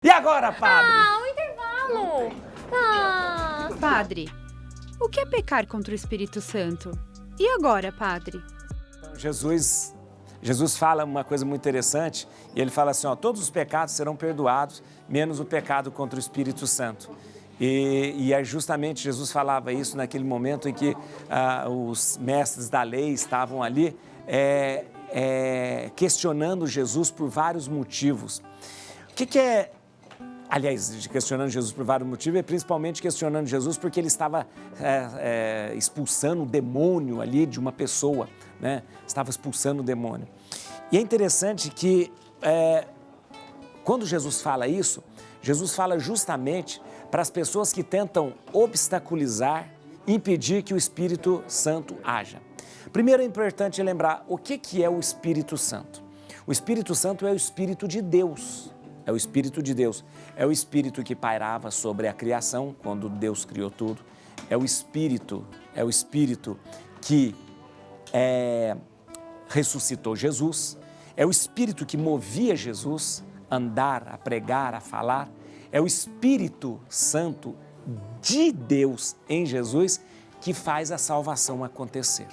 E agora, padre? O intervalo! Padre, o que é pecar contra o Espírito Santo? E agora, padre? Jesus fala uma coisa muito interessante, e ele fala assim, ó, todos os pecados serão perdoados, menos o pecado contra o Espírito Santo. E é justamente, Jesus falava isso naquele momento em que os mestres da lei estavam ali questionando Jesus por vários motivos. O que é... Aliás, questionando Jesus por vários motivos, e principalmente questionando Jesus porque ele estava expulsando o demônio ali de uma pessoa, né? Estava expulsando o demônio. E é interessante que quando Jesus fala isso, Jesus fala justamente para as pessoas que tentam obstaculizar, impedir que o Espírito Santo haja. Primeiro é importante lembrar o que é o Espírito Santo. O Espírito Santo é o Espírito de Deus. É o Espírito de Deus, é o Espírito que pairava sobre a criação, quando Deus criou tudo. É o Espírito que ressuscitou Jesus. É o Espírito que movia Jesus a andar, a pregar, a falar. É o Espírito Santo de Deus em Jesus que faz a salvação acontecer.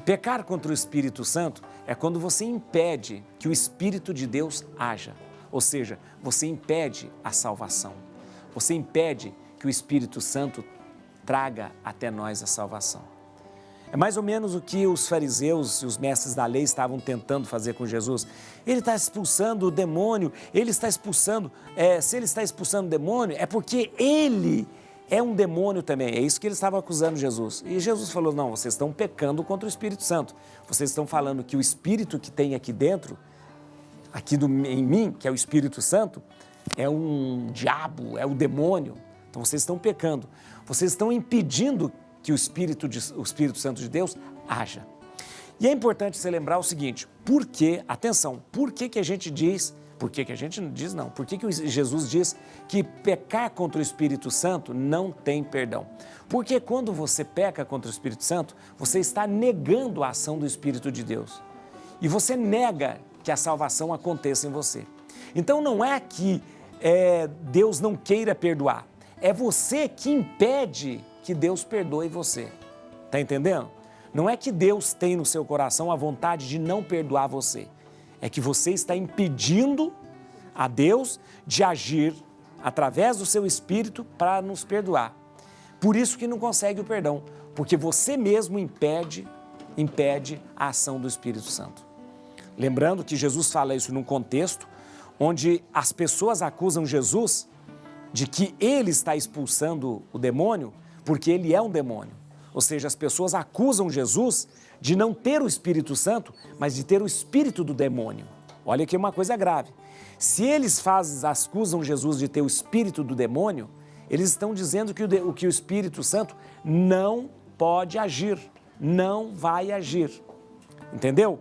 Pecar contra o Espírito Santo é quando você impede que o Espírito de Deus haja. Ou seja, você impede a salvação, você impede que o Espírito Santo traga até nós a salvação. É mais ou menos o que os fariseus e os mestres da lei estavam tentando fazer com Jesus. Ele está expulsando o demônio, ele está expulsando, se ele está expulsando o demônio, é porque ele é um demônio também. É isso que eles estavam acusando Jesus. E Jesus falou, não, vocês estão pecando contra o Espírito Santo. Vocês estão falando que o Espírito que tem aqui dentro, em mim, que é o Espírito Santo, é um diabo, é o demônio. Então vocês estão pecando. Vocês estão impedindo que o Espírito Santo de Deus haja. E é importante você lembrar o seguinte, por que a gente diz, por que Jesus diz que pecar contra o Espírito Santo não tem perdão? Porque quando você peca contra o Espírito Santo, você está negando a ação do Espírito de Deus. E você nega que a salvação aconteça em você. Então não é que Deus não queira perdoar, é você que impede que Deus perdoe você. Está entendendo? Não é que Deus tem no seu coração a vontade de não perdoar você, é que você está impedindo a Deus de agir através do seu Espírito para nos perdoar. Por isso que não consegue o perdão, porque você mesmo impede a ação do Espírito Santo. Lembrando que Jesus fala isso num contexto onde as pessoas acusam Jesus de que ele está expulsando o demônio porque ele é um demônio. Ou seja, as pessoas acusam Jesus de não ter o Espírito Santo, mas de ter o espírito do demônio. Olha que é uma coisa grave. Se eles acusam Jesus de ter o espírito do demônio, eles estão dizendo que o Espírito Santo não pode agir, não vai agir. Entendeu?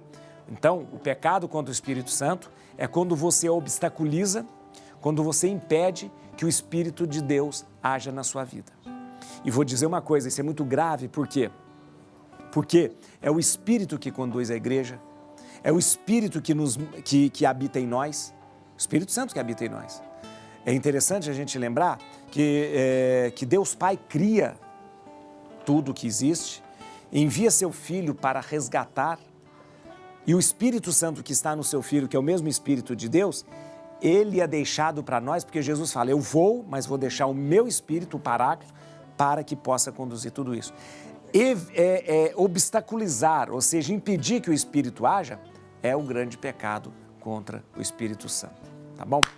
Então, o pecado contra o Espírito Santo é quando você obstaculiza, quando você impede que o Espírito de Deus haja na sua vida. E vou dizer uma coisa, isso é muito grave, por quê? Porque é o Espírito que conduz a igreja, é o Espírito que habita em nós, o Espírito Santo que habita em nós. É interessante a gente lembrar que Deus Pai cria tudo que existe, envia seu Filho para resgatar. E o Espírito Santo que está no seu Filho, que é o mesmo Espírito de Deus, ele é deixado para nós, porque Jesus fala, eu vou, mas vou deixar o meu Espírito, o Paráclito, para que possa conduzir tudo isso. Obstaculizar, ou seja, impedir que o Espírito haja, é o grande pecado contra o Espírito Santo. Tá bom?